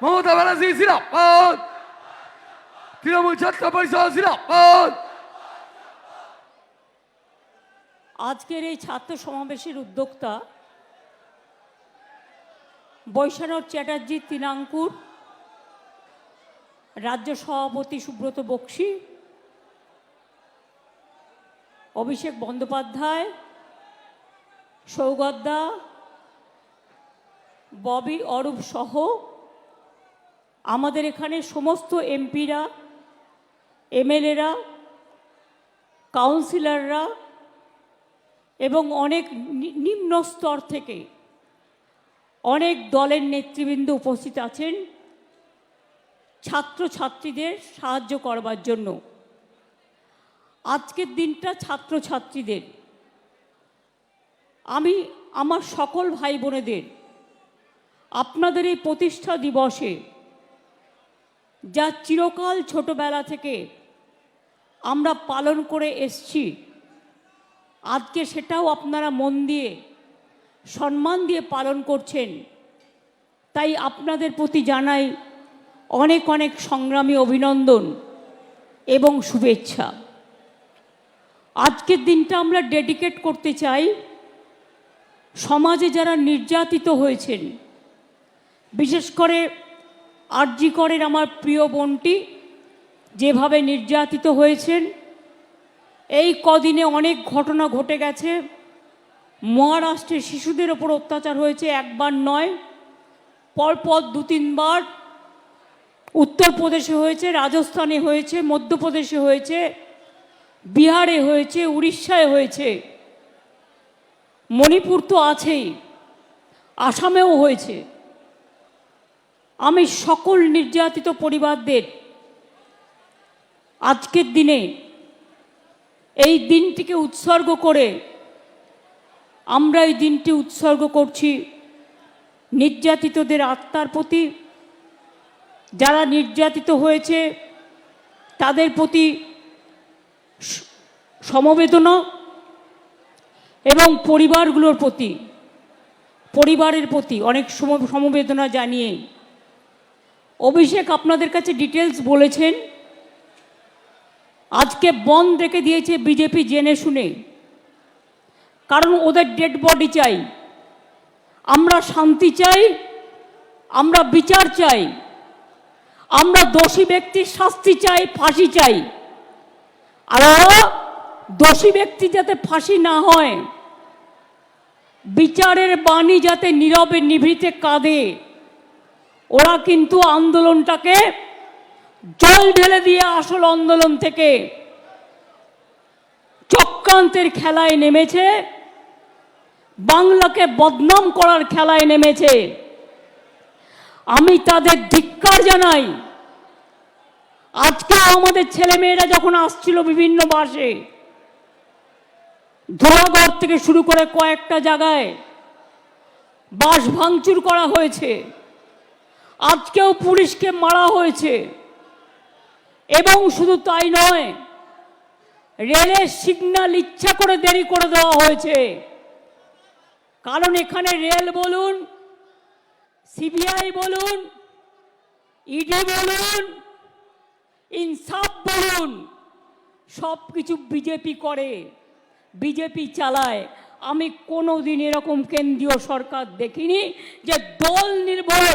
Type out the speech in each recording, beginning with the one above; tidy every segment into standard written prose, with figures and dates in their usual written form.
মমতা ব্যানার্জি জিন্দাবাদ, তৃণমূল ছাত্র পরিষদ জিন্দাবাদ। আজকের এই ছাত্র সমাবেশের উদ্যোক্তা বৈষ্ণব চ্যাটার্জি তৃণাঙ্কুর, রাজ্য সভাপতি সুব্রত বক্সী, অভিষেক বন্দ্যোপাধ্যায়, সৌগতদা, ববি অরূপ সহ আমাদের এখানে সমস্ত এমপিরা, এমএলএরা, কাউন্সিলররা এবং অনেক নিম্ন স্তর থেকে অনেক দলের নেতৃবৃন্দ উপস্থিত আছেন ছাত্রছাত্রীদের সাহায্য করবার জন্য। আজকের দিনটা ছাত্রছাত্রীদের। আমি আমার সকল ভাই বোনেদের আপনাদের এই প্রতিষ্ঠা দিবসে যা চিরকাল ছোটবেলা থেকে আমরা পালন করে এসছি, আজকে সেটাও আপনারা মন দিয়ে সম্মান দিয়ে পালন করছেন, তাই আপনাদের প্রতি জানাই অনেক অনেক সংগ্রামী অভিনন্দন এবং শুভেচ্ছা। আজকের দিনটা আমরা ডেডিকেট করতে চাই সমাজে যারা নির্যাতিত হয়েছেন, বিশেষ করে আরজি করের আমার প্রিয় বোনটি যেভাবে নির্যাতিত হয়েছেন। এই কদিনে অনেক ঘটনা ঘটে গেছে। মহারাষ্ট্রের শিশুদের ওপর অত্যাচার হয়েছে, একবার নয়, পরপর 2-3 বার। উত্তরপ্রদেশে হয়েছে, রাজস্থানে হয়েছে, মধ্যপ্রদেশে হয়েছে, বিহারে হয়েছে, উড়িষ্যায় হয়েছে, মণিপুর তো আছেই, আসামেও হয়েছে। আমি সকল নির্যাতিত পরিবারদের আজকের দিনে এই দিনটিকে উৎসর্গ করে আমরা এই দিনটি উৎসর্গ করছি নির্যাতিতদের আত্মার প্রতি। যারা নির্যাতিত হয়েছে তাদের প্রতি সমবেদনা এবং পরিবারের প্রতি অনেক সমবেদনা জানিয়ে অভিষেক আপনাদের কাছে ডিটেলস বলেছেন। আজকে বন্ধ রেখে দিয়েছে বিজেপি জেনে শুনে, কারণ ওদের ডেড বডি চাই। আমরা শান্তি চাই, আমরা বিচার চাই, আমরা দোষী ব্যক্তির শাস্তি চাই, ফাঁসি চাই। আর দোষী ব্যক্তি যাতে ফাঁসি না হয়, বিচারের বাণী যাতে নীরবে নিভৃতে কাঁদে, ওরা কিন্তু আন্দোলনটাকে জল ঢেলে দিয়ে আসল আন্দোলন থেকে চক্রান্তের খেলায় নেমেছে, বাংলাকে বদনাম করার খেলায় নেমেছে। আমি তাদের ধিক্কার জানাই। আজকে আমাদের ছেলেমেয়েরা যখন আসছিল বিভিন্ন বাসে, ধোলাগড় থেকে শুরু করে কয়েকটা জায়গায় বাস ভাঙচুর করা হয়েছে, আজকেও পুলিশকে মারা হয়েছে। এবং শুধু তাই নয়, রেলের সিগন্যাল ইচ্ছা করে দেরি করে দেওয়া হয়েছে, কারণ এখানে রেল বলুন, সিবিআই বলুন, ইডি বলুন, ইনসাফ বলুন, সব কিছু বিজেপি করে, বিজেপি চালায়। আমি কোনোদিন এরকম কেন্দ্রীয় সরকার দেখিনি যে দল নির্ভর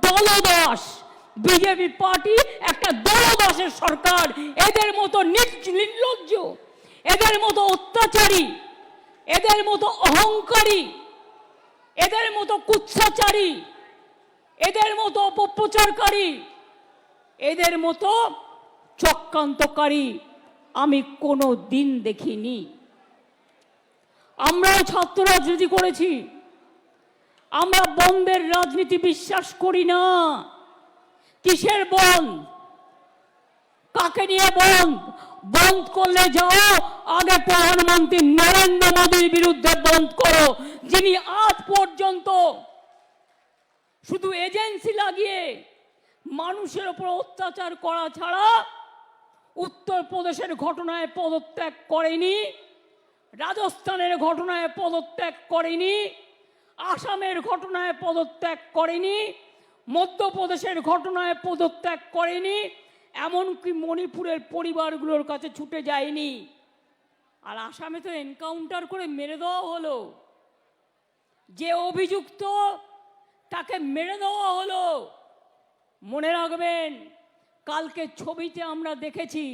দলদাস। বিজেপি পার্টি একটা দলদাসের সরকার। এদের মতো নির্লজ্জ, এদের মতো অত্যাচারী, এদের মতো অহংকারী, এদের মতো কুৎসাচারী, এদের মতো অপপ্রচারকারী, এদের মতো চক্রান্তকারী আমি কোনো দিন দেখিনি। আমরাও ছাত্র রাজনীতি করেছি। আমরা বন্ধের রাজনীতি বিশ্বাস করি না। কিসের বন্ধ? কাকে নিয়ে বন্ধ? বন্ধ করলে যাও আগে প্রধানমন্ত্রী নরেন্দ্র মোদীর বিরুদ্ধে বন্ধ করো, যিনি আজ পর্যন্ত শুধু এজেন্সি লাগিয়ে মানুষের উপর অত্যাচার করা ছাড়া উত্তরপ্রদেশের ঘটনায় পদত্যাগ করেনি, রাজস্থানের ঘটনায় পদত্যাগ করেনি, আসামের ঘটনায় পদত্যাগ করেনি, মধ্যপ্রদেশের ঘটনায় পদত্যাগ করেনি, এমনকি মণিপুরের পরিবারগুলোর কাছে ছুটে যায়নি। আর আসামে তো এনকাউন্টার করে মেরে দেওয়া হলো, যে অভিযুক্ত তাকে মেরে দেওয়া হলো। মনে রাখবেন, কালকে ছবিতে আমরা দেখেছি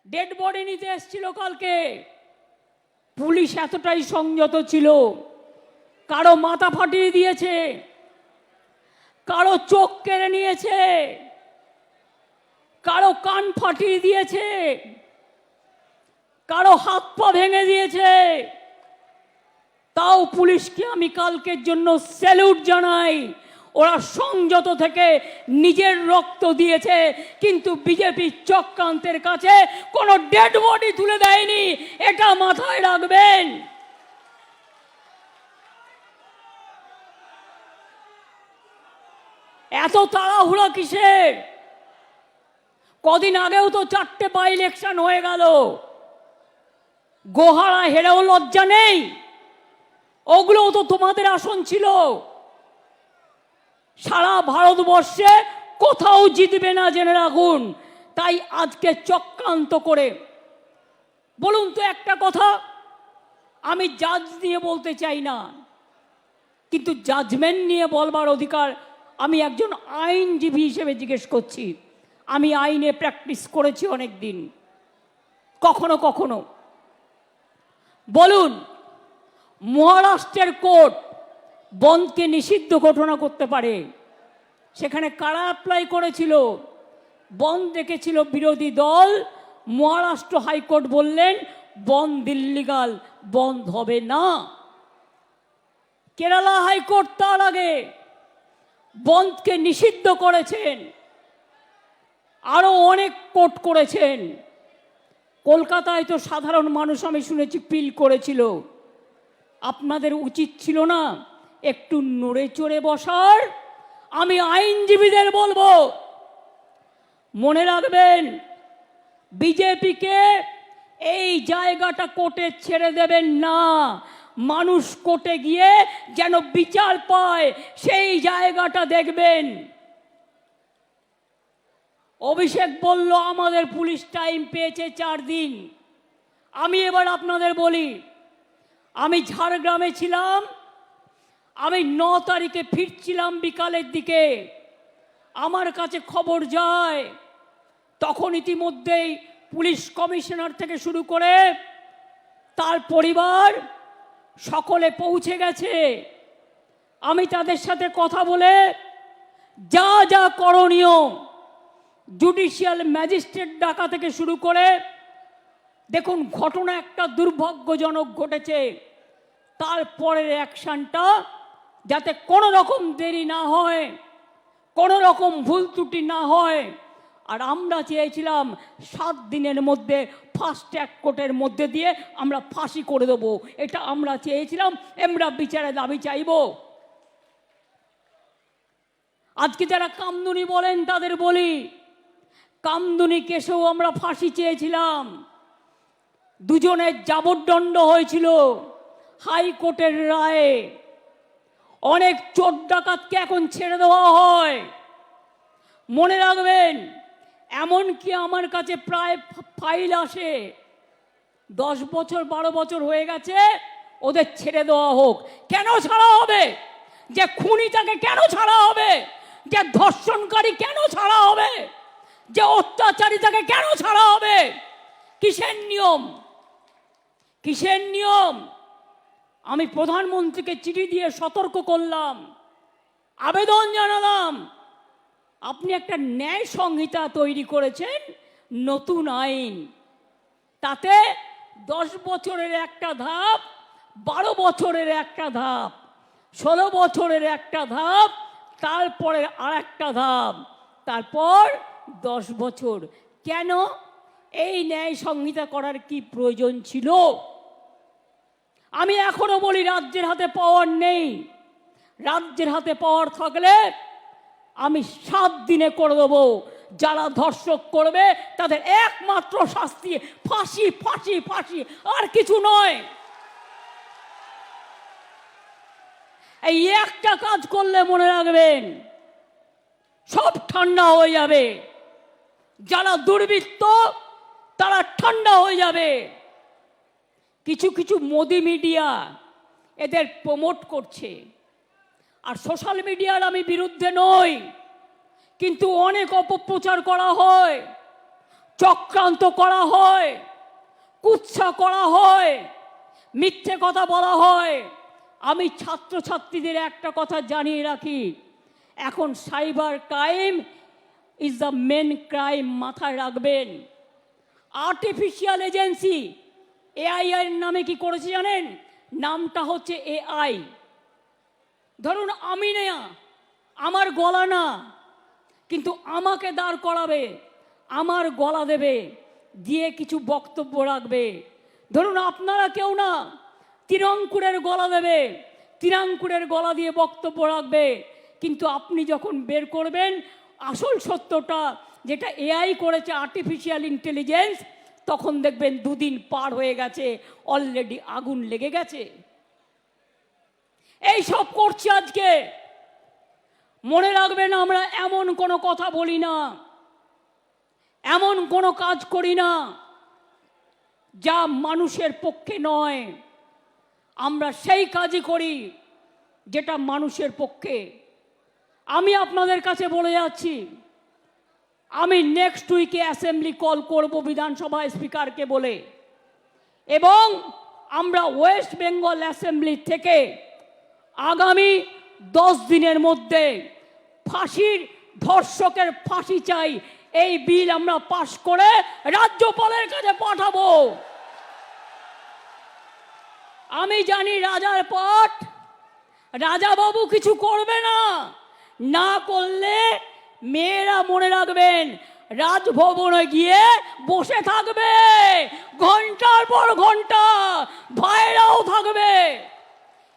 ডেড বডি নিতে এসেছিল কালকে, পুলিশ এতটাই সংযত ছিল, কারো মাথা ফাটিয়ে দিয়েছে, কারো চোখ কেড়ে নিয়েছে, কারো কান ফাটিয়ে দিয়েছে, কারো হাত পা ভেঙে দিয়েছে। তাও পুলিশকে আমি কালকের জন্য স্যালুট জানাই। ওরা সংযত থেকে নিজের রক্ত দিয়েছে, কিন্তু বিজেপি চক্রান্তের কাছে কোনো ডেড বডি তুলে দেয়নি, এটা মাথায় রাখবেন। এত তাড়াহুড়া কিসের? কদিন আগেও তো 4টে বাই ইলেকশন হয়ে গেল, গোহারা হেরেও লজ্জা নেই? ওগুলোও তো তোমাদের আসন ছিল। সারা ভারতবর্ষে কোথাও জিতবে না, জেনে রাখুন। তাই আজকে চক্রান্ত করে, বলুন তো একটা কথা, আমি জাজ নিয়ে বলতে চাই না, কিন্তু জাজমেন্ট নিয়ে বলবার অধিকার আমি একজন আইনজীবী হিসেবে জিজ্ঞেস করছি। আমি আইনে প্র্যাকটিস করেছি অনেক দিন। কখনো কখনো বলুন, মহারাষ্ট্রের কোর্ট বনকে নিষিদ্ধ ঘোষণা করতে পারে, সেখানে কারা অ্যাপ্লাই করেছিল? বন দেখেছিল বিরোধী দল, মহারাষ্ট্র হাইকোর্ট বললেন বন্ধ ইল্লিগাল, বন্ধ হবে না। কেরালা হাইকোর্ট তার আগে বনকে নিষিদ্ধ করেছেন, আরো অনেক কোর্ট করেছেন। কলকাতায় তো সাধারণ মানুষ আমি শুনেছি পিল করেছিল। আপনাদের উচিত ছিল না একটু নড়ে চড়ে বসার? আমি আইনজীবীদের বলবো, মনে রাখবেন, বিজেপিকে এই জায়গাটা কোর্টে ছেড়ে দেবেন না। মানুষ কোর্টে গিয়ে যেন বিচার পায়, সেই জায়গাটা দেখবেন। অভিষেক বলল আমাদের পুলিশ টাইম পেয়েছে 4 দিন। আমি এবার আপনাদের বলি, আমি ঝাড়গ্রামে ছিলাম, আমি 9 তারিখে ফিরছিলাম বিকালের দিকে, আমার কাছে খবর যায়, তখন ইতিমধ্যেই পুলিশ কমিশনার থেকে শুরু করে তার পরিবার সকলে পৌঁছে গেছে। আমি তাদের সাথে কথা বলে যা যা করণীয়, জুডিশিয়াল ম্যাজিস্ট্রেট ডাকা থেকে শুরু করে, দেখুন ঘটনা একটা দুর্ভাগ্যজনক ঘটেছে, তারপরের অ্যাকশনটা যাতে কোনো রকম দেরি না হয়, কোনো রকম ভুল ত্রুটি না হয়। আর আমরা চেয়েছিলাম 7 দিনের মধ্যে ফাস্ট ট্র্যাক কোর্টের মধ্যে দিয়ে আমরা ফাঁসি করে দেবো, এটা আমরা চেয়েছিলাম। আমরা বিচারের দাবি চাইব। আজকে যারা কামদুনি বলেন তাদের বলি, কামদুনি কেসেও আমরা ফাঁসি চেয়েছিলাম। দুজনের যাবজ্জন্ড হয়েছিল হাইকোর্টের রায়ে। অনেক চোর ডাকাতকে এখন ছেড়ে দেওয়া হয়। মনে রাখবেন, এমনকি আমার কাছে প্রায় ফাইল আসে, 10 বছর 12 বছর হয়ে গেছে, ওদের ছেড়ে দেওয়া হোক। কেন ছাড়া হবে? যে খুনি তাকে কেন ছাড়া হবে? যে ধর্ষণকারী কেন ছাড়া হবে? যে অত্যাচারী তাকে কেন ছাড়া হবে? কিসের নিয়ম? কিসের নিয়ম? আমি প্রধানমন্ত্রীকে চিঠি দিয়ে সতর্ক করলাম, আবেদন জানালাম, আপনি একটা ন্যায় সংহিতা তৈরি করেছেন, নতুন আইন, তাতে 10 বছরের একটা ধাপ, 12 বছরের একটা ধাপ, 16 বছরের একটা ধাপ, তারপরে আর একটা ধাপ, তারপর 10 বছর। কেন এই ন্যায় সংহিতা করার কি প্রয়োজন ছিল? আমি এখনো বলি, রাজ্যের হাতে পাওয়ার নেই। রাজ্যের হাতে পাওয়ার থাকলে আমি 7 দিনে করে দেবো। যারা ধর্ষক করবে তাদের একমাত্র শাস্তি ফাঁসি, ফাঁসি, ফাঁসি, আর কিছু নয়। এই একটা কাজ করলে মনে রাখবেন, সব ঠান্ডা হয়ে যাবে। যারা দুর্বৃত্ত তারা ঠান্ডা হয়ে যাবে। কিছু কিছু মোদি মিডিয়া এদের প্রমোট করছে। আর সোশ্যাল মিডিয়ার আমি বিরুদ্ধে নই, কিন্তু অনেক অপপ্রচার করা হয়, চক্রান্ত করা হয়, কুৎসা করা হয়, মিথ্যে কথা বলা হয়। আমি ছাত্রছাত্রীদের একটা কথা জানিয়ে রাখি, এখন cyber crime is the main crime, মাথায় রাখবেন। আর্টিফিশিয়াল এজেন্সি এআই এর নামে কি করেছে জানেন? নামটা হচ্ছে এআই। ধরুন আমি না, আমার গলা না, কিন্তু আমাকে দাঁড় করাবে, আমার গলা দেবে, দিয়ে কিছু বক্তব্য রাখবে। ধরুন আপনারা কেউ না, তিরঙ্কুরের গলা দেবে, তিরঙ্কুরের গলা দিয়ে বক্তব্য রাখবে, কিন্তু আপনি যখন বের করবেন আসল সত্যটা, যেটা এআই করেছে, আর্টিফিশিয়াল ইন্টেলিজেন্স, তখন দেখবেন দুদিন পার হয়ে গেছে, অলরেডি আগুন লেগে গেছে। এই সব করছি আজকে। মনে রাখবেন, আমরা এমন কোনো কথা বলি না, এমন কোনো কাজ করি না যা মানুষের পক্ষে নয়। আমরা সেই কাজই করি যেটা মানুষের পক্ষে। আমি আপনাদের কাছে বলে যাচ্ছি, আমি নেক্সট উইকে অ্যাসেম্বলি কল করব বিধানসভা স্পিকারকে বলে, এবং আমরা ওয়েস্ট বেঙ্গল অ্যাসেম্বলি থেকে আগামী 10 দিনের মধ্যে ফাঁসির, ধর্ষকের ফাঁসি চাই, এই বিল আমরা পাশ করে রাজ্যপালের কাছে পাঠাবো। আমি জানি রাজার পাট, রাজাবাবু কিছু করবে না, না করলে মেয়েরা মনে রাখবেন রাজভবনে গিয়ে বসে থাকবে ঘন্টার পর ঘন্টা, ভাইরাও থাকবে।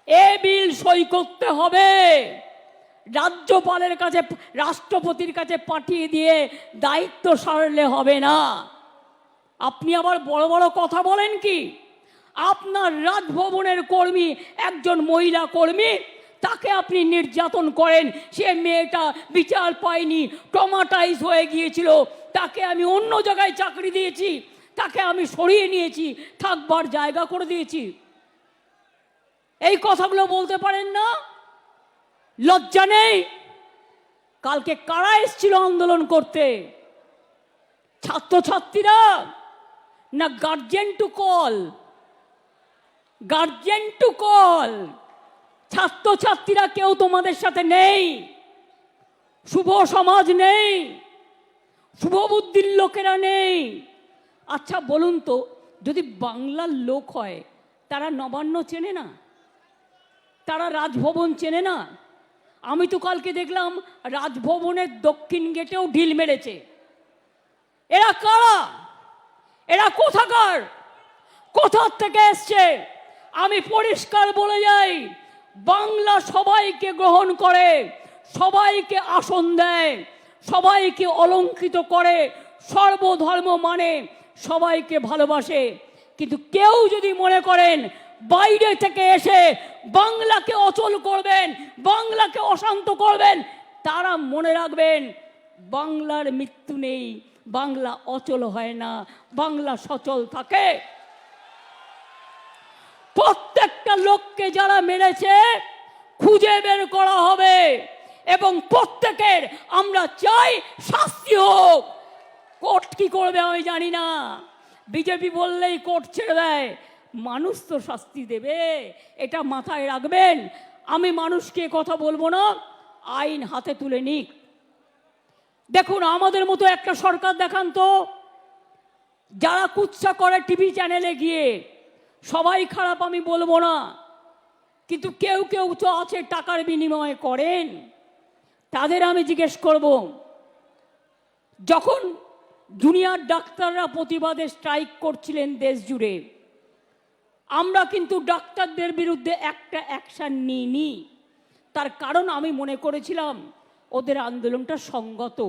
এ বিল সই করতে হবে, রাজ্যপালের কাছে, রাষ্ট্রপতির কাছে পাঠিয়ে দিয়ে দায়িত্ব সারলে হবে না। আপনি আবার বড় বড় কথা বলেন কি? আপনার রাজভবনের কর্মী, একজন মহিলা কর্মী, তাকে আপনি নির্যাতন করেন, সে মেয়েটা বিচার পায়নি, ট্রমাটাইজ হয়ে গিয়েছিল, তাকে আমি অন্য জায়গায় চাকরি দিয়েছি, তাকে আমি সরিয়ে নিয়েছি, থাকবার জায়গা করে দিয়েছি। এই কথাগুলো বলতে পারেন না? লজ্জা নেই? কালকে কারা এসেছিল আন্দোলন করতে? ছাত্রছাত্রীরা না guardian to call? Guardian to call. ছাত্রছাত্রীরা কেউ তোমাদের সাথে নেই, শুভ সমাজ নেই, শুভ বুদ্ধির লোকেরা নেই। আচ্ছা বলুন তো, যদি বাংলার লোক হয় তারা নবান্ন চেনে না? তারা রাজভবন চেনে না? আমি তো কালকে দেখলাম রাজভবনের দক্ষিণ গেটেও ঢিল মেরেছে। এরা কারা? এরা কোথাকার? কোথার থেকে এসছে? আমি পরিষ্কার বলে যাই, বাংলা সবাইকে গ্রহণ করে, সবাইকে আসন দেয়, সবাইকে অলঙ্কৃত করে, সর্বধর্ম মানে, সবাইকে ভালোবাসে। কিন্তু কেউ যদি মনে করেন বাইরে থেকে এসে বাংলাকে অচল করবেন, বাংলাকে অশান্ত করবেন, তারা মনে রাখবেন বাংলার মৃত্যু নেই, বাংলা অচল হয় না, বাংলা সচল থাকে। প্রত্যেকটা লোককে যারা মেরেছে খুঁজে বের করা হবে, এবং প্রত্যেকের আমরা চাই শাস্তি হোক। কোর্ট কি করবে আমি জানি না, বিজেপি বললেই কোর্ট ছেড়ে দেয়, মানুষ তো শাস্তি দেবে, এটা মাথায় রাখবেন। আমি মানুষকে কথা বলবো না, আইন হাতে তুলে নিক। দেখুন, আমাদের মতো একটা সরকার দেখান তো, যারা কুৎসা করে টিভি চ্যানেলে গিয়ে, সবাই খারাপ আমি বলবো না, কিন্তু কেউ কেউ তো আছে টাকার বিনিময়ে করেন। তাদের আমি জিজ্ঞেস করব, যখন জুনিয়র ডাক্তাররা প্রতিবাদে স্ট্রাইক করছিলেন দেশ জুড়ে, আমরা কিন্তু ডাক্তারদের বিরুদ্ধে একটা অ্যাকশন নিইনি। তার কারণ আমি মনে করেছিলাম ওদের আন্দোলনটা সঙ্গত,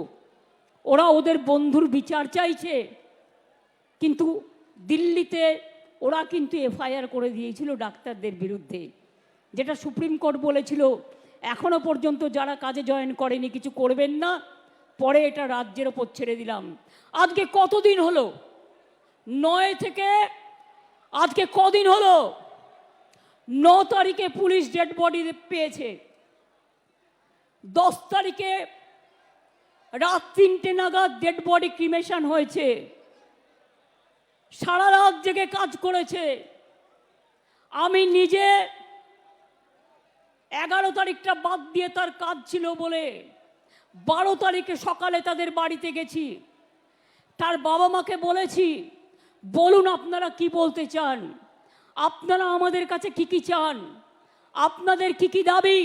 ওরা ওদের বন্ধুর বিচার চাইছে। কিন্তু দিল্লিতে ওরা কিন্তু এফআইআর করে দিয়েছিল ডাক্তারদের বিরুদ্ধে, যেটা সুপ্রিম কোর্ট বলেছিল এখনো পর্যন্ত যারা কাজে জয়েন করেনি কিছু করবেন না, পরে এটা রাজ্যের ওপর ছেড়ে দিলাম। আজকে কতদিন হলো? 9 থেকে আজকে কদিন হলো? 9 তারিখে পুলিশ ডেড বডি পেয়েছে, 10 তারিখে রাত 3টে নাগাদ ডেড বডি ক্রিমেশন হয়েছে। সারা রাত জেগে কাজ করেছে। আমি নিজে 11 তারিখটা বাদ দিয়ে তার কাজ ছিল বলে 12 তারিখে সকালে তাদের বাড়িতে গেছি। তার বাবা মাকে বলেছি, বলুন আপনারা কি বলতে চান, আপনারা আমাদের কাছে কি কি চান, আপনাদের কি কি দাবি।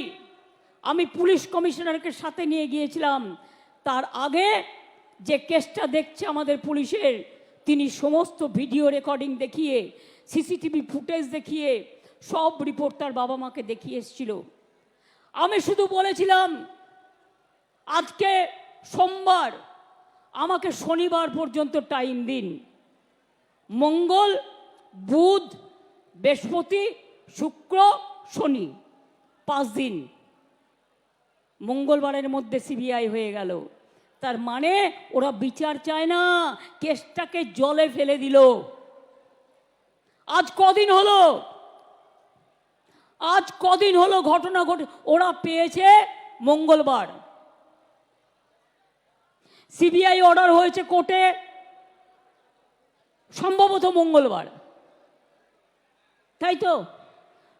আমি পুলিশ কমিশনারকে সাথে নিয়ে গিয়েছিলাম। তার আগে যে কেসটা দেখছে আমাদের পুলিশের, তিনি সমস্ত ভিডিও রেকর্ডিং দেখিয়ে, সিসিটিভি ফুটেজ দেখিয়ে সব রিপোর্ট তার বাবা মাকে দেখিয়ে এসেছিল। আমি শুধু বলেছিলাম, আজকে সোমবার, আমাকে শনিবার পর্যন্ত টাইম দিন। মঙ্গল, বুধ, বৃহস্পতি, শুক্র, শনি, 5 দিন। মঙ্গলবারের মধ্যে সিবিআই হয়ে গেল। তার মানে ওরা বিচার চায় না, কেসটাকে জলে ফেলে দিল। আজ কদিন হলো? আজ কদিন হলো ঘটনা ঘটে? ওরা পেয়েছে মঙ্গলবার। সিবিআই অর্ডার হয়েছে কোর্টে সম্ভবত মঙ্গলবার, তাই তো?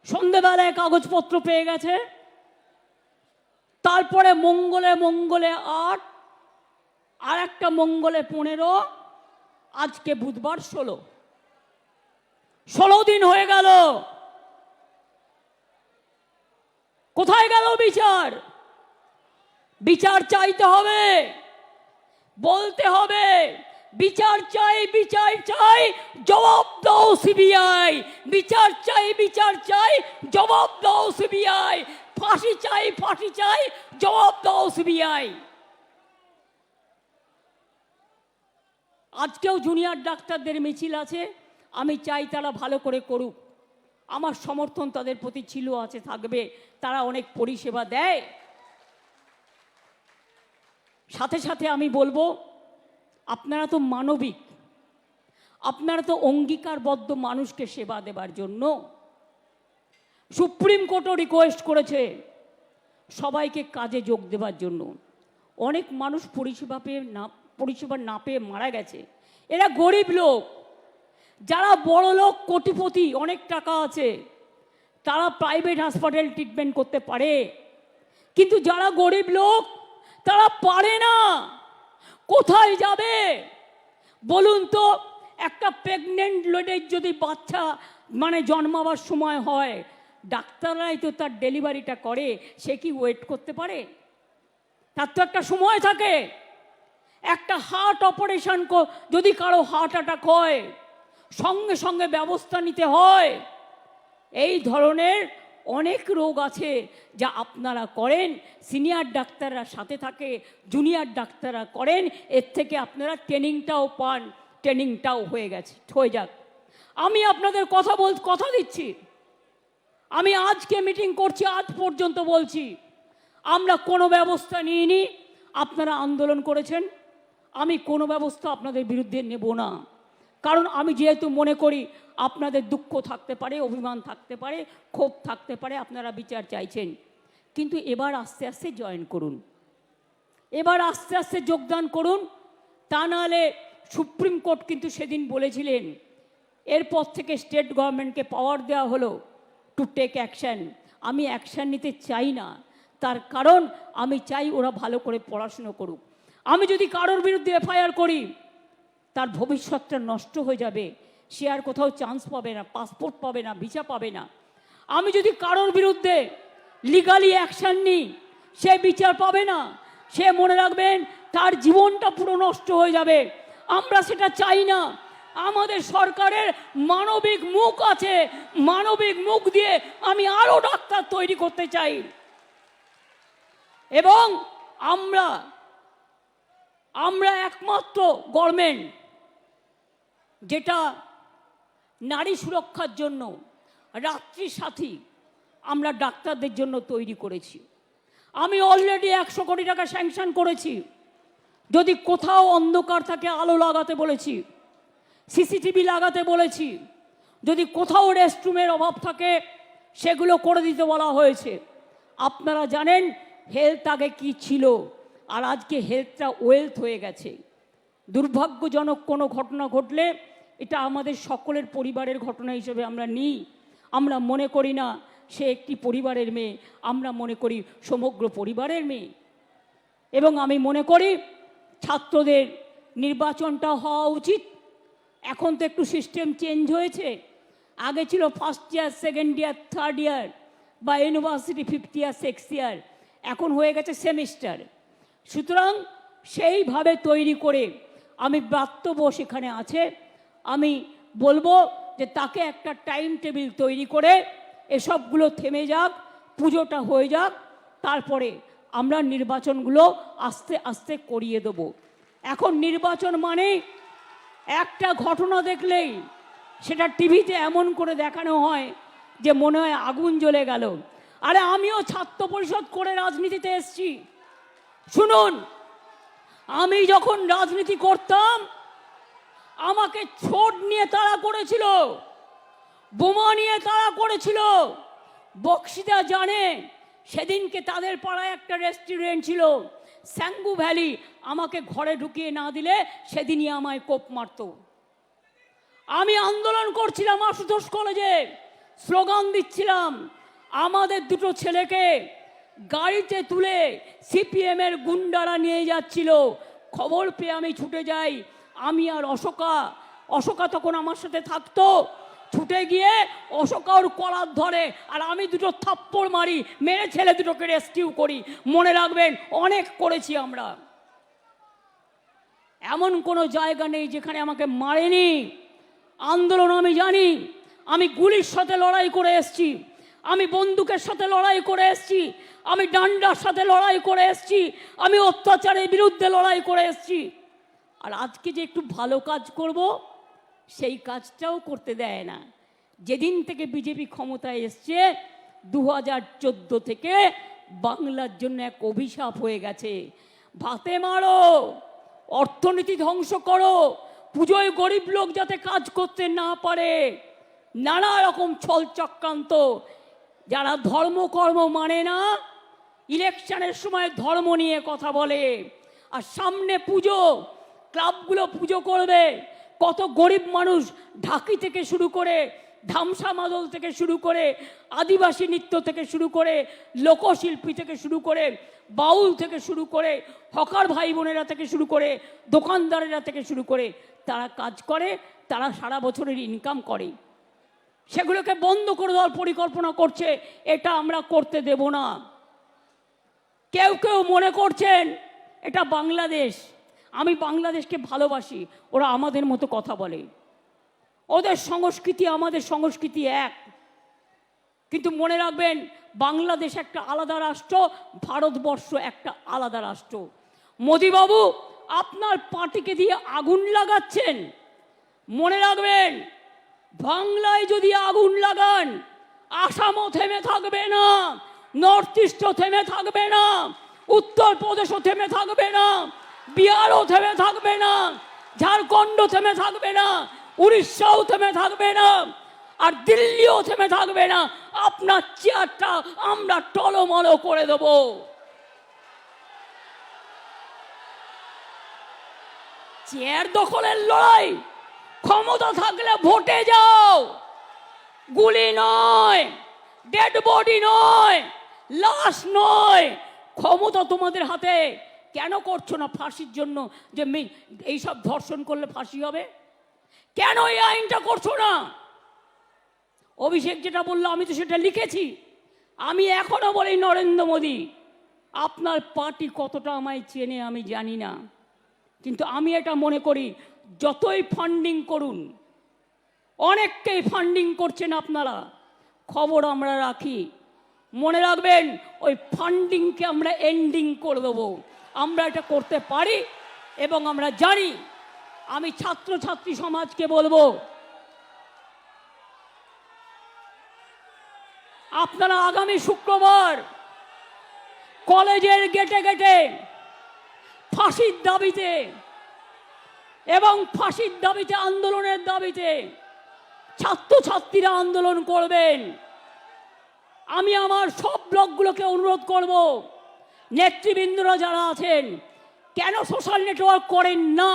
সন্ধ্যেবেলায় কাগজপত্র পেয়ে গেছে। তারপরে মঙ্গলে 8, আর একটা মঙ্গলে 15, আজকে বুধবার 16 দিন হয়ে গেল। কোথায় গেল বিচার? বিচার চাইতে হবে, বলতে হবে, বিচার চাই, বিচার চাই, জবাব দাও সিবিআই। বিচার চাই, বিচার চাই, জবাব দাও সিবিআই। ফাঁসি চাই, ফাঁসি চাই, জবাব দাও সিবিআই। আজকেও জুনিয়র ডাক্তারদের মিছিল আছে। আমি চাই তারা ভালো করে করুক। আমার সমর্থন তাদের প্রতি ছিল, আছে, থাকবে। তারা অনেক পরিষেবা দেয়। সাথে সাথে আমি বলবো, আপনারা তো মানবিক, আপনারা তো অঙ্গীকারবদ্ধ মানুষকে সেবা দেবার জন্য। সুপ্রিম কোর্টও রিকোয়েস্ট করেছে সবাইকে কাজে যোগ দেবার জন্য। অনেক মানুষ পরিষেবা না পেয়ে মারা গেছে। এরা গরিব লোক। যারা বড় লোক, কোটিপতি, অনেক টাকা আছে, তারা প্রাইভেট হাসপাতাল ট্রিটমেন্ট করতে পারে, কিন্তু যারা গরিব লোক তারা পারে না। কোথায় যাবে বলুন তো? একটা প্রেগনেন্ট লেডির যদি বাচ্চা জন্মাবার সময় হয়, ডাক্তাররাই তো তার ডেলিভারিটা করে, সে কি ওয়েট করতে পারে? তার তো একটা সময় থাকে। একটা হার্ট অপারেশন যদি কারো হার্ট অ্যাটাক হয়, সঙ্গে সঙ্গে ব্যবস্থা নিতে হয়। এই ধরনের অনেক রোগ আছে যা আপনারা করেন, সিনিয়র ডাক্তাররা সাথে থাকে, জুনিয়র ডাক্তাররা করেন। এর থেকে আপনারা ট্রেনিংটাও পান, ট্রেনিংটাও হয়ে যাক। আমি আপনাদের কথা দিচ্ছি, আমি আজকে মিটিং করছি, আজ পর্যন্ত বলছি, আমরা কোনো ব্যবস্থা নিইনি। আপনারা আন্দোলন করেছেন, আমি কোনো ব্যবস্থা আপনাদের বিরুদ্ধে নেব না। কারণ আমি যেহেতু মনে করি আপনাদের দুঃখ থাকতে পারে, অভিমান থাকতে পারে, ক্ষোভ থাকতে পারে, আপনারা বিচার চাইছেন, কিন্তু এবার আস্তে আস্তে জয়েন করুন, এবার আস্তে আস্তে যোগদান করুন। তা নাহলে সুপ্রিম কোর্ট কিন্তু সেদিন বলেছিলেন, এরপর থেকে স্টেট গভর্নমেন্টকে পাওয়ার দেওয়া হলো টু টেক অ্যাকশন। আমি অ্যাকশন নিতে চাই না, তার কারণ আমি চাই ওরা ভালো করে পড়াশুনো করুক। আমি যদি কারোর বিরুদ্ধে এফআইআর করি, তার ভবিষ্যৎটা নষ্ট হয়ে যাবে, সে আর কোথাও চান্স পাবে না, পাসপোর্ট পাবে না, ভিসা পাবে না। আমি যদি কারোর বিরুদ্ধে লিগালি অ্যাকশন নিই, সে বিচার পাবে না, সে মনে রাখবেন তার জীবনটা পুরো নষ্ট হয়ে যাবে। আমরা সেটা চাই না। আমাদের সরকারের মানবিক মুখ আছে, মানবিক মুখ দিয়ে আমি আরো ডাক্তার তৈরি করতে চাই। এবং আমরা একমাত্র গভর্নমেন্ট যেটা নারী সুরক্ষার জন্য রাত্রি সাথী আমরা ডাক্তারদের জন্য তৈরি করেছি। আমি অলরেডি 100 কোটি টাকা স্যাংশন করেছি। যদি কোথাও অন্ধকার থাকে আলো লাগাতে বলেছি, সিসিটিভি লাগাতে বলেছি, যদি কোথাও রেস্টরুমের অভাব থাকে সেগুলো করে দিতে বলা হয়েছে। আপনারা জানেন হেলথ আগে কি ছিল, আর আজকে হেলথটা ওয়েলথ হয়ে গেছে। দুর্ভাগ্যজনক কোনো ঘটনা ঘটলে এটা আমাদের সকলের পরিবারের ঘটনা হিসেবে আমরা নিই। আমরা মনে করি না সে একটি পরিবারের মেয়ে, আমরা মনে করি সমগ্র পরিবারের মেয়ে। এবং আমি মনে করি ছাত্রদের নির্বাচনটা হওয়া উচিত। এখন তো একটু সিস্টেম চেঞ্জ হয়েছে, আগে ছিল first year, second year, third year, বা university fifth year, sixth year, এখন হয়ে গেছে সেমিস্টার। সুতরাং সেইভাবে তৈরি করে আমি ব্রাত্যব সেখানে আছে, আমি বলবো যে তাকে একটা টাইম টেবিল তৈরি করে এসবগুলো থেমে যাক, পুজোটা হয়ে যাক, তারপরে আমরা নির্বাচনগুলো আস্তে আস্তে করিয়ে দেব। এখন নির্বাচন মানে একটা ঘটনা দেখলেই সেটা টিভিতে এমন করে দেখানো হয় যে মনে হয় আগুন জ্বলে গেল। আরে আমিও ছাত্র পরিষদ করে রাজনীতিতে এসেছি। শুনুন, আমি যখন রাজনীতি করতাম আমাকে ছোট নিয়ে তাড়া করেছিল, বোমা নিয়ে তাড়া করেছিল। বক্সিদা জানে, সেদিনকে তাদের পাড়ায় একটা রেস্টুরেন্ট ছিল স্যাঙ্গু ভ্যালি, আমাকে ঘরে ঢুকিয়ে না দিলে সেদিনই আমায় কোপ মারত। আমি আন্দোলন করছিলাম আশুতোষ কলেজে, স্লোগান দিচ্ছিলাম, আমাদের দুটো ছেলেকে গাড়িতে তুলে সিপিএমের গুন্ডারা নিয়ে যাচ্ছিল। খবর পেয়ে আমি ছুটে যাই, আমি আর অশোকা তখন আমার সাথে থাকতো। ছুটে গিয়ে অশোকা ওর কলার ধরে, আর আমি দুটো থাপ্পড় মারি, মেরে ছেলে দুটোকে রেস্কিউ করি। মনে রাখবেন, অনেক করেছি আমরা। এমন কোনো জায়গা নেই যেখানে আমাকে মারেনি। আন্দোলন আমি জানি, আমি গুলির সাথে লড়াই করে এসেছি, আমি বন্দুকের সাথে লড়াই করে এসেছি, আমি ডান্ডার সাথে লড়াই করে এসেছি, আমি অত্যাচারের বিরুদ্ধে লড়াই করে এসেছি। আর আজকে যে একটু ভালো কাজ করব, সেই কাজটাও করতে দেয় না। যেদিন থেকে বিজেপি ক্ষমতায় এসছে 2014 থেকে বাংলার জন্য এক অভিশাপ হয়ে গেছে। ভাতে মারো, অর্থনীতি ধ্বংস করো, পুজোয় গরিব লোক যাতে কাজ করতে না পারে, নানা রকম ছল চক্রান্ত। যারা ধর্মকর্ম মানে না, ইলেকশনের সময় ধর্ম নিয়ে কথা বলে, আর সামনে পুজো, ক্লাবগুলো পুজো করবে, কত গরিব মানুষ ঢাকি থেকে শুরু করে, ধামসা মাদল থেকে শুরু করে, আদিবাসী নৃত্য থেকে শুরু করে, লোকশিল্পী থেকে শুরু করে, বাউল থেকে শুরু করে, হকার ভাই বোনেরা থেকে শুরু করে, দোকানদারেরা থেকে শুরু করে, তারা কাজ করে, তারা সারা বছরের ইনকাম করে। সেগুলোকে বন্ধ করে দেওয়ার পরিকল্পনা করছে। এটা আমরা করতে দেব না। কেউ কেউ মনে করছেন এটা বাংলাদেশ, আমি বাংলাদেশকে ভালোবাসি, ওরা আমাদের মতো কথা বলে, ওদের সংস্কৃতি আমাদের সংস্কৃতি এক। কিন্তু মনে রাখবেন, বাংলাদেশ একটা আলাদা রাষ্ট্র, ভারতবর্ষ একটা আলাদা রাষ্ট্র। মোদিবাবু আপনার পার্টিকে দিয়ে আগুন লাগাচ্ছেন। মনে রাখবেন, বাংলায় যদি আগুন লাগান, আসামও থেমে থাকবে না, নর্থ ইস্টও থেমে থাকবে না, উত্তরপ্রদেশও থেমে থাকবে না, বিহারও থেমে থাকবে না, ঝাড়খণ্ডও থেমে থাকবে না, উড়িষ্যাও থেমে থাকবে না, আর দিল্লিও থেমে থাকবে না। আপনার চেয়ারটা আমরা টলমলো করে দেব। চেয়ার দখলের লড়াই, ক্ষমতা থাকলে ভোটে যাও, গুলি নয়, ডেড বডি নয়, লাশ নয়। ক্ষমতা তোমাদের হাতে। কেন করছো না ফাঁসির জন্য, যে এইসব ধর্ষণ করলে ফাঁসি হবে? কেন এই আইনটা করছো না? অভিষেক যেটা বললো আমি তো সেটা লিখেছি। আমি এখনো বলি, নরেন্দ্র মোদী আপনার পার্টি কতটা আমায় চেনে আমি জানি না, কিন্তু আমি এটা মনে করি, যতই ফান্ডিং করুন, অনেককেই ফান্ডিং করছেন আপনারা, খবর আমরা রাখি। মনে রাখবেন, ওই ফান্ডিংকে আমরা এন্ডিং করে দেবো। আমরা এটা করতে পারি এবং আমরা জানি। আমি ছাত্রছাত্রী সমাজকে বলবো, আপনারা আগামী শুক্রবার কলেজের গেটে গেটে ফাঁসির দাবিতে এবং ফাঁসির দাবিতে, আন্দোলনের দাবিতে ছাত্রছাত্রীরা আন্দোলন করবেন। আমি আমার সব ব্লকগুলোকে অনুরোধ করব, নেতৃবৃন্দরা যারা আছেন, কেন সোশ্যাল নেটওয়ার্ক করেন না?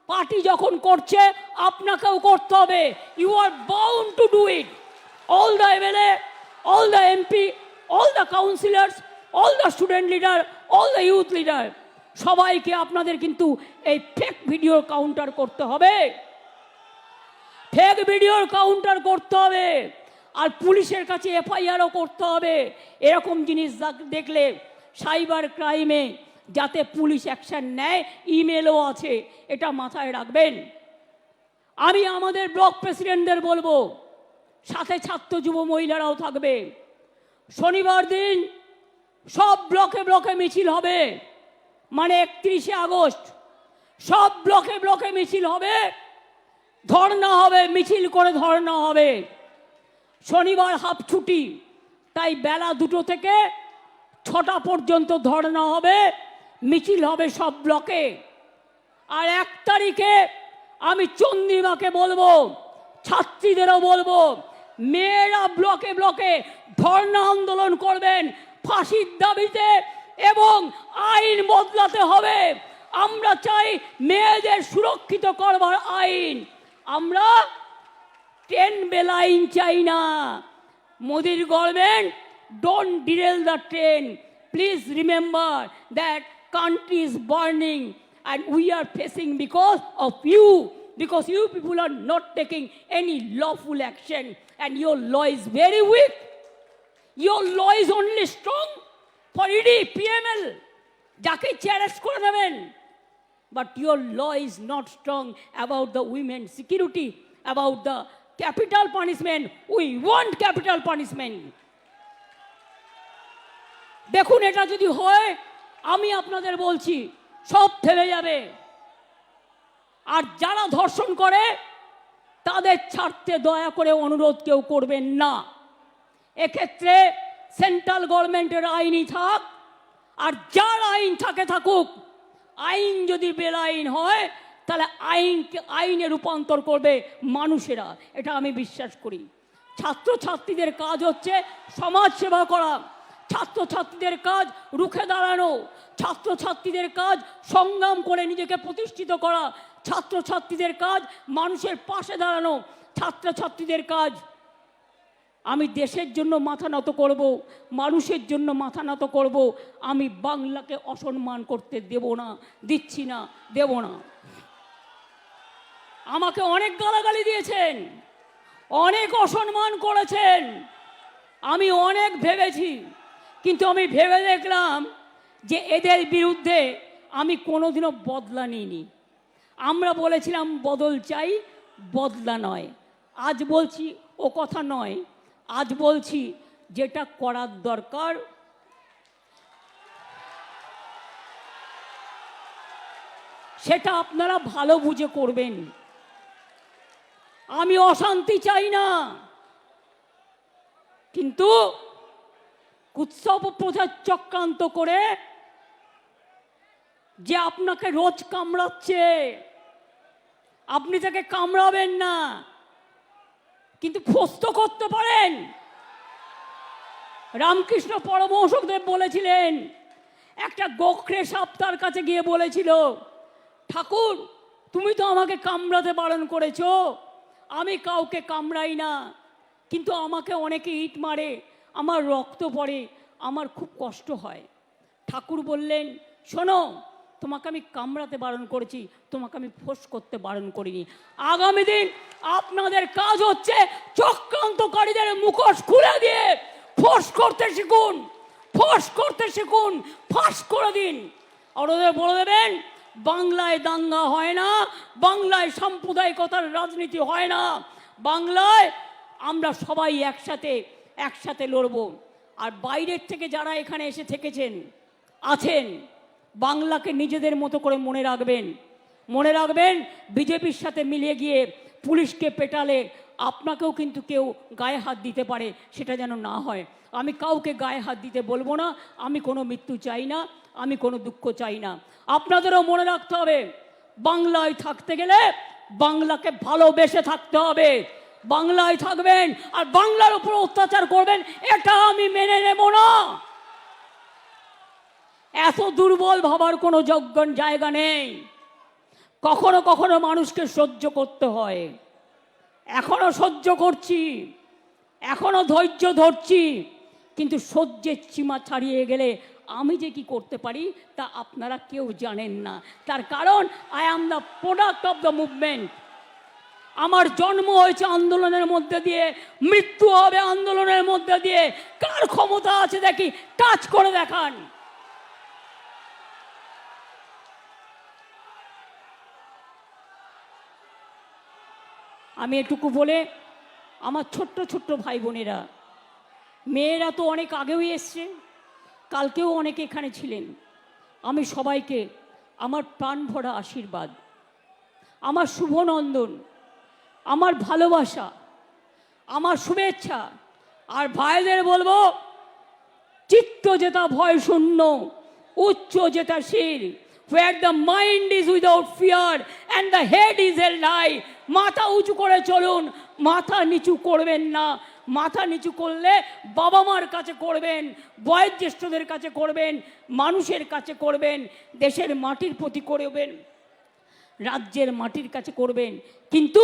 পার্টি যখন করছে আপনাকেও করতে হবে। You are bound to do it. All the MLA, all the MP, all the councillors, all the student leader, all the youth leader, সবাইকে আপনাদের কিন্তু এই ফেক ভিডিওর কাউন্টার করতে হবে। ফেক ভিডিওর কাউন্টার করতে হবে। আর পুলিশের কাছে এফআইআরও করতে হবে। এরকম জিনিস দেখলে সাইবার ক্রাইমে যাতে পুলিশ অ্যাকশন নেয়, ইমেলও আছে, এটা মাথায় রাখবেন। আমি আমাদের ব্লক প্রেসিডেন্টদের বলবো, সাথে ছাত্র যুব মহিলারাও থাকবে। শনিবার দিন সব ব্লকে ব্লকে মিছিল হবে, মানে 31শে আগস্ট সব ব্লকে ব্লকে মিছিল হবে, ধর্ণা হবে, মিছিল করে ধর্ণা হবে। শনিবার হাফ ছুটি, তাই বেলা 2টো থেকে 6টা পর্যন্ত ধর্ণা হবে, মিছিল হবে সব ব্লকে। আর 1 তারিখে আমি চন্দ্রিমাকে বলবো, ছাত্রীদেরও বলবো, মেয়েরা ব্লকে ব্লকে ধর্ণা আন্দোলন করবেন ফাঁসির দাবিতে, এবং আইন বদলাতে হবে। আমরা চাই মেয়েদের সুরক্ষিত করবার আইন। আমরা 10 বেল আইন চাই না। মোদির government, don't derail the train. Please remember that country is burning and we are facing because of you, because you people are not taking any lawful action and your law is very weak. Your law is only strong for ED, PML, যাকে challenge করে নেবেন, but your law is not strong about the women's security, about the capital punishment. We want capital punishment. দেখুন, এটা যদি হয়, আমি আপনাদের বলছি সব থেমে যাবে। আর যারা ধর্ষণ করে তাদের ছাড়তে দয়া করে অনুরোধ কেউ করবেন না। এক্ষেত্রে সেন্ট্রাল গভর্নমেন্টের আইনই থাক, আর যার আইন থাকে থাকুক। আইন যদি বেআইন হয় তাহলে আইনে রূপান্তর করবে মানুষেরা, এটা আমি বিশ্বাস করি। ছাত্রছাত্রীদের কাজ হচ্ছে সমাজ সেবা করা, ছাত্রছাত্রীদের কাজ রুখে দাঁড়ানো, ছাত্রছাত্রীদের কাজ সংগ্রাম করে নিজেকে প্রতিষ্ঠিত করা, ছাত্রছাত্রীদের কাজ মানুষের পাশে দাঁড়ানো, ছাত্রছাত্রীদের কাজ আমি দেশের জন্য মাথা নত করব, মানুষের জন্য মাথা নত করব। আমি বাংলাকে অসম্মান করতে দেব না, দিচ্ছি না, দেব না। আমাকে অনেক গালাগালি দিয়েছেন, অনেক অসম্মান করেছেন, আমি অনেক ভেবেছি, কিন্তু আমি ভেবে দেখলাম যে এদের বিরুদ্ধে আমি কোনোদিনও বদলা নিইনি। আমরা বলেছিলাম বদল চাই, বদলা নয়। আজ বলছি ও কথা নয়, আজ বলছি যেটা করার দরকার সেটা আপনারা ভালো বুঝে করবেন। আমি অশান্তি চাই না, কিন্তু কুৎসব প্রচার চক্রান্ত করে যে আপনাকে রোজ কামড়াচ্ছে, আপনি তাকে কামড়াবেন না, কিন্তু ফস্ত করতে পারেন। রামকৃষ্ণ পরমহংসদেব বলেছিলেন, একটা গোখরে সাপ তার কাছে গিয়ে বলেছিল, ঠাকুর তুমি তো আমাকে কামড়াতে বারণ করেছো, আমি কাউকে কামড়াই না, কিন্তু আমাকে অনেকে ইট মারে, আমার রক্ত পড়ে, আমার খুব কষ্ট হয়। ঠাকুর বললেন, শোনো, তোমাকে আমি কামড়াতে বারণ করেছি, তোমাকে আমি ফোঁস করতে বারণ করিনি। আগামী দিন আপনাদের কাজ হচ্ছে চক্রান্তকারীদের মুখোশ খুলে দিয়ে ফোঁস করতে শিখুন, ফোঁস করতে শিখুন, ফাঁস করে দিন। আর ওদের বলে দেবেন, বাংলায় দাঙ্গা হয় না, বাংলায় সাম্প্রদায়িকতার রাজনীতি হয় না, বাংলায় আমরা সবাই একসাথে লড়ব। আর বাইরের থেকে যারা এখানে এসে থেকেছেন আছেন, বাংলাকে নিজেদের মতো করে মনে রাখবেন। বিজেপির সাথে মিলিয়ে গিয়ে পুলিশকে পেটালে আপনাকেও কিন্তু কেউ গায়ে হাত দিতে পারে, সেটা যেন না হয়। আমি কাউকে গায়ে হাত দিতে বলবো না, আমি কোনো মৃত্যু চাই না। আমি কোনো দুঃখ চাই না। আপনাদেরও মনে রাখতে হবে, বাংলায় থাকতে গেলে বাংলাকে ভালোবেসে থাকতে হবে। বাংলায় থাকবেন আর বাংলার উপর অত্যাচার করবেন, এটা আমি মেনে নেব না। এত দুর্বল ভাবার কোনো যোগ্য জায়গা নেই। কখনো কখনো মানুষকে সহ্য করতে হয়, এখনো সহ্য করছি, এখনো ধৈর্য ধরছি, কিন্তু সহ্যের সীমা ছাড়িয়ে গেলে আমি যে কি করতে পারি তা আপনারা কেউ জানেন না। তার কারণ I am the product of the movement. আমার জন্ম হয়েছে আন্দোলনের মধ্যে দিয়ে, মৃত্যু হবে আন্দোলনের মধ্যে দিয়ে। কার ক্ষমতা আছে দেখি, কাজ করে দেখান। আমি এটুকু বলে আমার ছোট্ট ছোট্ট ভাই বোনেরা, মেয়েরা তো অনেক আগেও এসছে, কালকেও অনেকে এখানে ছিলেন, আমি সবাইকে আমার প্রাণ ভরা আশীর্বাদ, আমার শুভনন্দন, আমার ভালোবাসা, আমার শুভেচ্ছা। আর ভাইদের বলবো, চিত্ত যেটা ভয় শূন্য, উচ্চ যেটা শির, where the mind is without fear and the head is held high। মাথা উঁচু করে চলুন, মাথা নিচু করবেন না। মাথা নিচু করলে বাবা মার কাছে করবেন, বয়োজ্যেষ্ঠদের কাছে করবেন, মানুষের কাছে করবেন, দেশের মাটির প্রতি করবেন, রাজ্যের মাটির কাছে করবেন, কিন্তু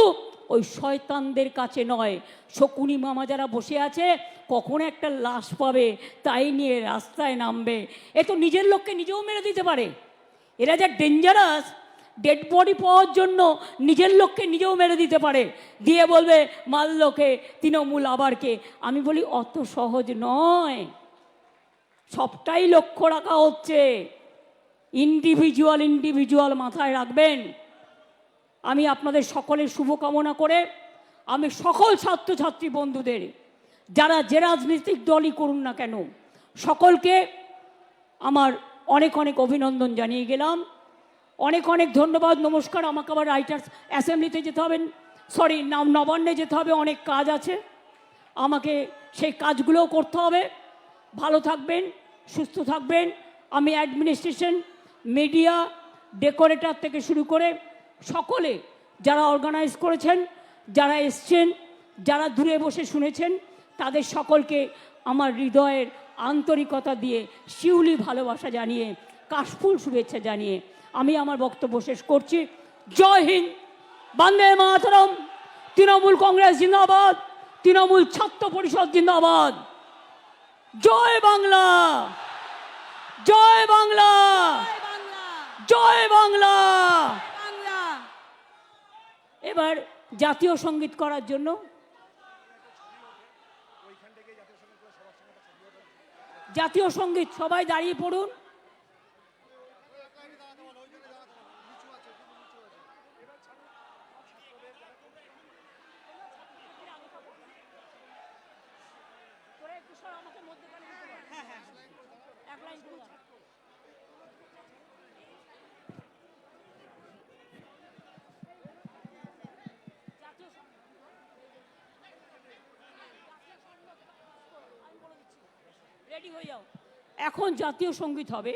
ওই শয়তানদের কাছে নয়। শকুনি মামা যারা বসে আছে, কখন একটা লাশ পাবে তাই নিয়ে রাস্তায় নামবে। এ তো নিজের লোককে নিজেও মেরে দিতে পারে। এরা যা ডেঞ্জারাস, ডেড বডি পাওয়ার জন্য নিজের লোককে নিজেও মেরে দিতে পারে, দিয়ে বলবে মারলোকে তৃণমূল আবারকে। আমি বলি অত সহজ নয়, সবটাই লক্ষ্য রাখা হচ্ছে। ইন্ডিভিজুয়াল মাথায় রাখবেন। আমি আপনাদের সকলের শুভকামনা করে আমি সকল ছাত্রছাত্রী বন্ধুদের, যারা যে রাজনৈতিক দলই করুন না কেন, সকলকে আমার অনেক অনেক অভিনন্দন জানিয়ে গেলাম। অনেক অনেক ধন্যবাদ, নমস্কার। আমাকে আবার রাইটার্স অ্যাসেম্বলিতে যেতে হবে, সরি নবান্নে যেতে হবে, অনেক কাজ আছে, আমাকে সেই কাজগুলোও করতে হবে। ভালো থাকবেন, সুস্থ থাকবেন। আমি অ্যাডমিনিস্ট্রেশন, মিডিয়া, ডেকোরেটর থেকে শুরু করে সকলে যারা অর্গানাইজ করেছেন, যারা এসছেন, যারা দূরে বসে শুনেছেন, তাদের সকলকে আমার হৃদয়ের আন্তরিকতা দিয়ে, শিউলি ভালোবাসা জানিয়ে, কাশফুল শুভেচ্ছা জানিয়ে আমি আমার বক্তব্য শেষ করছি। জয় হিন্দ, বন্দে মাতরম, তৃণমূল কংগ্রেস জিন্দাবাদ, তৃণমূল ছাত্র পরিষদ জিন্দাবাদ। জয় বাংলা, জয় বাংলা, জয় বাংলা। এবার জাতীয় সঙ্গীত করার জন্য জাতীয় সঙ্গীত সবাই দাঁড়িয়ে পড়ুন। রেডি হয়ে যাও, এখন জাতীয় সঙ্গীত হবে।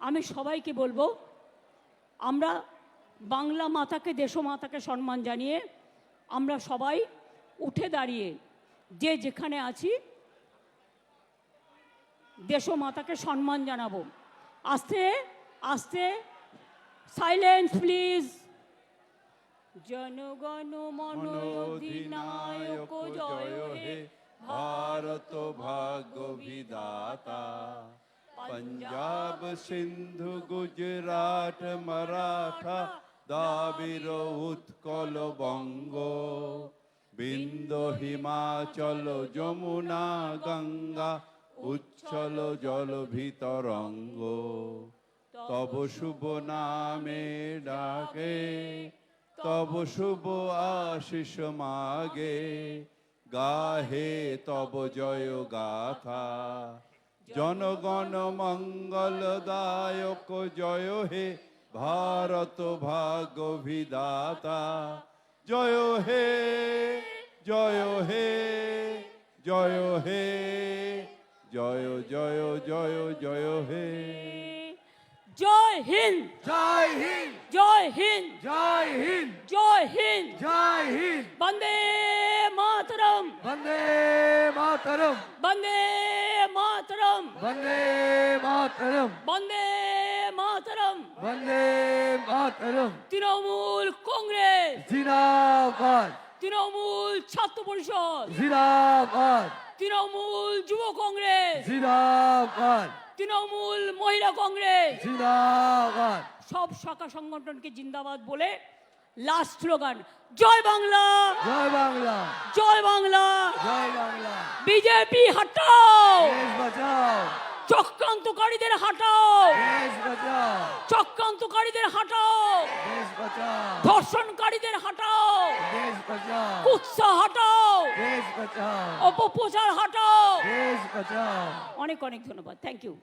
আমি সবাইকে বলবো, আমরা বাংলা মাতাকে, দেশমাতাকে সম্মান জানিয়ে আমরা সবাই উঠে দাঁড়িয়ে যে যেখানে আছি দেশমাতাকে সম্মান জানাবো। আস্তে আস্তে, সাইলেন্স প্লিজ। জনগণ মন অধিনায়ক জয় হে, भारत भाग्य विधाता। पंजाब सिंधु गुजरात मराठा, दाबिर उत्कल बंग, बिंदु हिमाचल যমুনা गंगा, उच्छल जल ভিতরঙ্গ। तब शुभ नामे डाके, तब शुभ आशीष मागे, गाहे तब जय गाथा। जनगण मंगलदायक जय हे, भारत भाग्य विधाता। जय हे, जय हे, जय हे, जय जय जय जय हे। জয় হিন্দ, জয় হিন্দ, জয় হিন্দ, জয় হিন্দ, জয় হিন্দ। জয় হিন্দ। বন্দে মাতরম, বন্দে মাতরম, বন্দে মাতরম, বন্দে মাতরম, বন্দে মাতরম। বন্দে মাতরম। তৃণমূল কংগ্রেস, জিন্দাবাদ, তৃণমূল ছাত্র পরিষদ, জিন্দাবাদ, তৃণমূল যুব কংগ্রেস, জিন্দাবাদ, তৃণমূল মহিলা কংগ্রেস, জিন্দাবাদ। সব শাখা সংগঠনকে জিন্দাবাদ বলে লাস্ট স্লোগান জয় বাংলা, জয় বাংলা, জয় বাংলা। জয় বাংলা। বিজেপি হটাও, দেশ বাঁচাও, চক্রান্তকারীদের হটাও, দেশ বাঁচাও, চক্রান্তকারীদের হটাও, দেশ বাঁচাও, ধর্ষণকারীদের হটাও, দেশ বাঁচাও, কুৎসা হটাও, দেশ বাঁচাও, অপপ্রচার হটাও। দেশ বাঁচাও। অনেক অনেক ধন্যবাদ। Thank you.